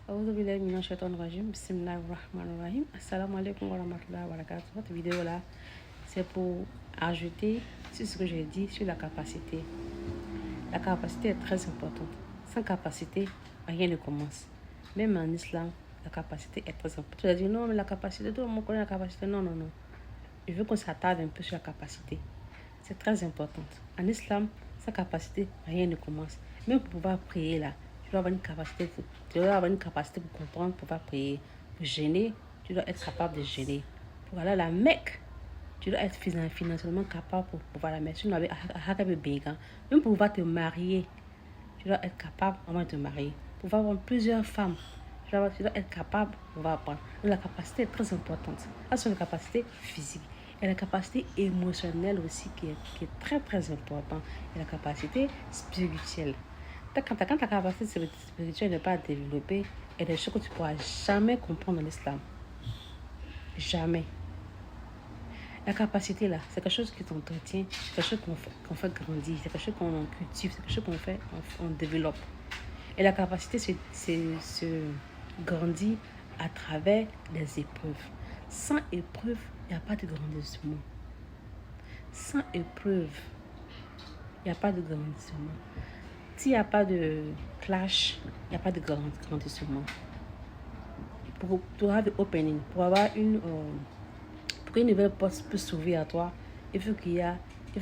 Auzu billahi minash shaitanir rajim. Bismillahir rahmanir rahim. Assalamu alaikum wa rahmatullahi wa barakatuh. Cette vidéo là, c'est pour ajouter sur ce que j'ai dit sur la capacité. La capacité est très importante. Sans capacité, rien ne commence. Même en islam, la capacité est très importante. Tu as dit non, mais la capacité, tout le monde connaît la capacité. Non, non, non. Je veux qu'on s'attarde un peu sur la capacité. C'est très important. En islam, sans capacité, rien ne commence. Même pour pouvoir prier là, tu dois avoir une capacité, pour comprendre, pour pouvoir prier. Pour gêner, tu dois être capable de gêner. Pour aller à la Mecque, tu dois être financièrement capable pour pouvoir la mettre. Même pour pouvoir te marier, tu dois être capable avant de te marier. Pour pouvoir avoir plusieurs femmes, tu dois être capable de pouvoir apprendre. Donc, la capacité est très importante. Ça, c'est une capacité physique. Et la capacité émotionnelle aussi qui est très très importante. Et la capacité spirituelle. Quand ta capacité spirituelle n'est pas développée, il y a des choses que tu ne pourras jamais comprendre dans l'islam. Jamais. La capacité là, c'est quelque chose qui t'entretient, c'est quelque chose qu'on fait grandir, c'est quelque chose qu'on cultive, c'est quelque chose qu'on développe. Et la capacité se grandit à travers les épreuves. Sans épreuve, il n'y a pas de grandissement. Sans épreuve, il n'y a pas de grandissement. S'il n'y a pas de clash, il n'y a pas de grandissement. Pour avoir de opening, pour avoir pour qu'une nouvelle porte puisse s'ouvrir à toi, il faut qu'il y ait que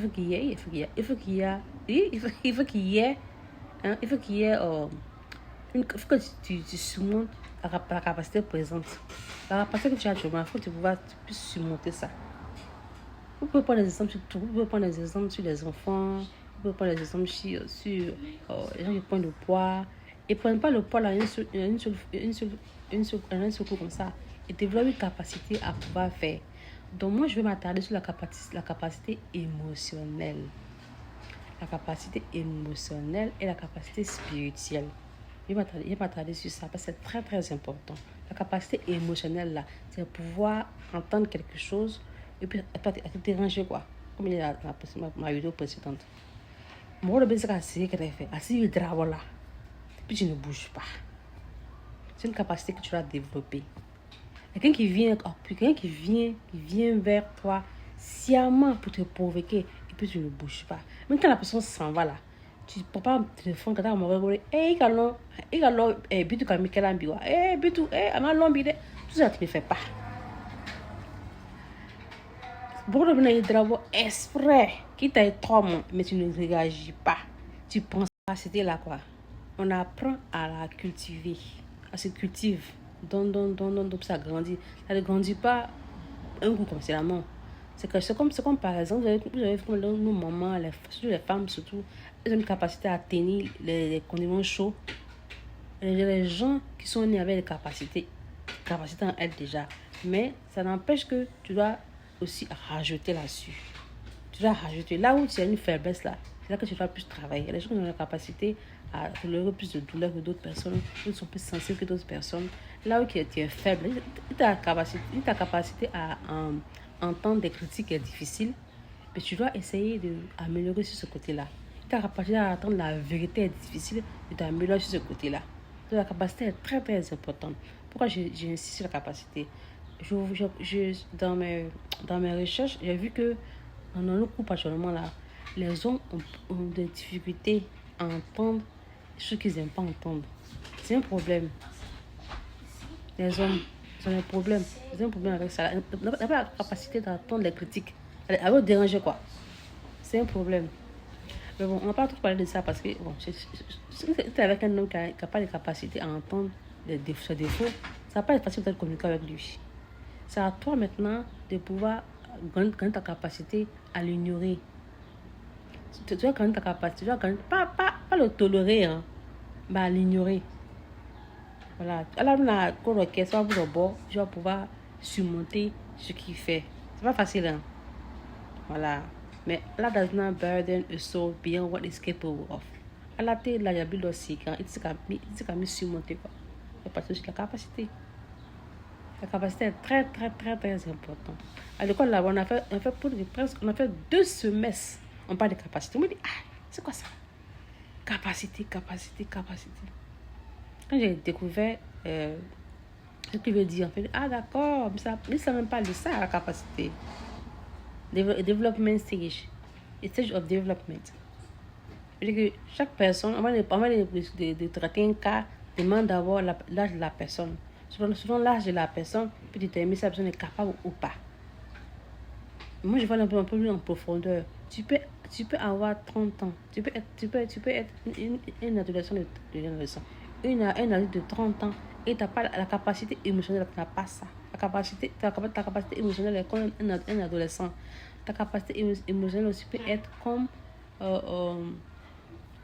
tu surmontes la capacité présente. La capacité que tu as actuellement, il faut que tu puisses surmonter ça. Vous pouvez prendre des exemples sur tout. Vous pouvez prendre des exemples sur les enfants. Vous pouvez prendre des exemples sur les gens qui prennent le poids. Et ne prennent pas le poids là un seul coup comme ça. Et développent une capacité à pouvoir faire. Donc moi, je vais m'attarder sur la capacité émotionnelle. La capacité émotionnelle et la capacité spirituelle. Je vais m'attarder sur ça parce que c'est très très important. La capacité émotionnelle là, c'est pouvoir entendre quelque chose et puis à te déranger quoi. Comme il y a ma vidéo précédente. Moi, le baiser c'est que tu fait. Assis le drapeau là. Puis tu ne bouges pas. C'est une capacité que tu dois développer. Quelqu'un qui vient vers toi sciemment pour te provoquer et puis tu ne bouges pas. Même quand la personne s'en va là, tu ne peux pas te téléphone quand tu as mon regard. Bitu comme Michael Ambiwa. Bitu, ama lombide. Tout ça, tu ne fais pas. Beaucoup de gens qui travaillent exprès, qui t'aident 3 mois, mais tu ne réagis pas. Tu penses pas, c'était là quoi. On apprend à la cultiver, à se cultive. Ça grandit. Ça ne grandit pas un coup comme c'est la mort. C'est comme par exemple, vous avez vu nos mamans, surtout les femmes surtout, elles ont une capacité à tenir les condiments chauds. Les gens qui sont nés avec des capacités en elles déjà. Mais ça n'empêche que tu dois aussi rajouter là-dessus. Tu dois rajouter. Là où tu as une faiblesse là, c'est là que tu dois plus travailler. Il y a des gens qui ont la capacité à tolérer plus de douleur que d'autres personnes. Ils sont plus sensibles que d'autres personnes. Là où tu es faible, ta capacité à entendre des critiques est difficile. Mais tu dois essayer d'améliorer sur ce côté-là. Ta capacité à entendre la vérité est difficile. Tu t'améliores sur ce côté-là. Donc, la capacité est très très importante. Pourquoi j'ai insisté sur la capacité? Dans mes recherches, j'ai vu que dans le couple actuellement là, les hommes ont des difficultés à entendre ce qu'ils n'aiment pas entendre. C'est un problème. Les hommes ont un problème. Ils ont un problème avec ça. Ils n'ont pas la capacité d'entendre les critiques. Elle va déranger quoi. C'est un problème. Mais bon, on va pas trop parler de ça parce que bon, si tu es avec un homme qui n'a pas de capacité à entendre ses défauts, ça va pas être facile de communiquer avec lui. C'est à toi maintenant de pouvoir gagner ta capacité à l'ignorer. Tu dois gagner ta capacité, tu dois gagner, pas le tolérer, hein, mais à l'ignorer. Voilà. Alors, tu vas pouvoir surmonter ce qu'il fait. C'est pas facile, hein. Voilà. Mais Allah does not burden a soul beyond what is capable of. Allah te la yabi lo sikan, il s'est surmonter quoi. C'est parce que c'est la capacité. La capacité est très très très très importante. À l'école là, on a fait 2 semestres. On parle de capacité. On me dit c'est quoi ça? Capacité. Quand j'ai découvert ce qu'il veut dire. En fait, ah d'accord, mais ça même pas de ça, la capacité. Development stage. Stage of development. Que chaque personne, avant de traiter un cas, demande d'abord l'âge de la personne. Selon l'âge de la personne, puis déterminer si la personne est capable ou pas. Moi, je vais un peu plus en profondeur. Tu peux avoir 30 ans. Tu peux être un adolescent un adulte de 30 ans et tu n'as pas la capacité émotionnelle, tu n'as pas ça. Ta capacité émotionnelle est comme un adolescent. Ta capacité émotionnelle aussi peut être comme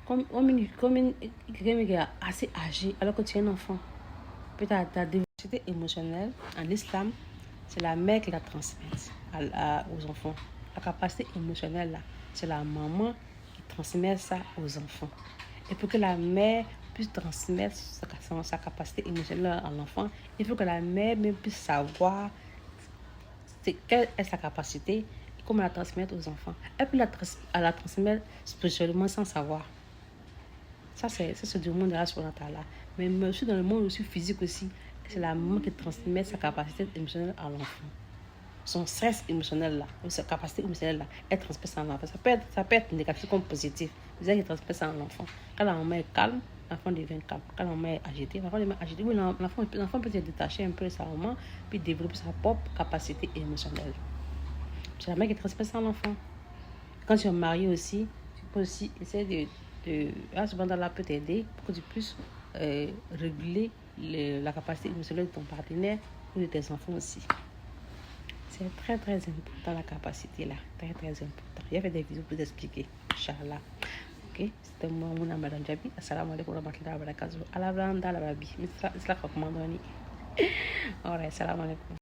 quelqu'un qui est assez âgé alors que tu es un enfant. Peut-être ta diversité émotionnelle en islam, c'est la mère qui la transmet aux enfants. La capacité émotionnelle, là, c'est la maman qui transmet ça aux enfants. Et pour que la mère puisse transmettre sa capacité émotionnelle à l'enfant, il faut que la mère même puisse savoir quelle est sa capacité et comment la transmettre aux enfants. Elle peut la transmettre spirituellement sans savoir. Ça, c'est du monde de la là. Mais aussi dans le monde aussi physique aussi, c'est la maman qui transmet sa capacité émotionnelle à l'enfant. Son stress émotionnel là, ou sa capacité émotionnelle là, elle transmet ça à l'enfant. Ça peut être négatif comme positif. Vous avez qui transmet ça à l'enfant. Quand la maman est calme, l'enfant devient calme. Quand la maman est agitée, oui, l'enfant peut se détacher un peu de sa maman, puis développer sa propre capacité émotionnelle. C'est la mère qui transmet ça à l'enfant. Quand tu es marié aussi, tu peux aussi essayer ce bandage-là peut t'aider pour que tu puisses réguler la capacité émotionnelle de ton partenaire ou de tes enfants aussi. C'est très très important la capacité là, très très important. Il y avait des vidéos pour t'expliquer, Inch'Allah. Ok, c'était moi, Madame Jabi. Assalamu alaikum wa rahmatullahi wa barakatuh. À la blanda, la babi. C'est la recommandation. Alright, assalamu alaikum.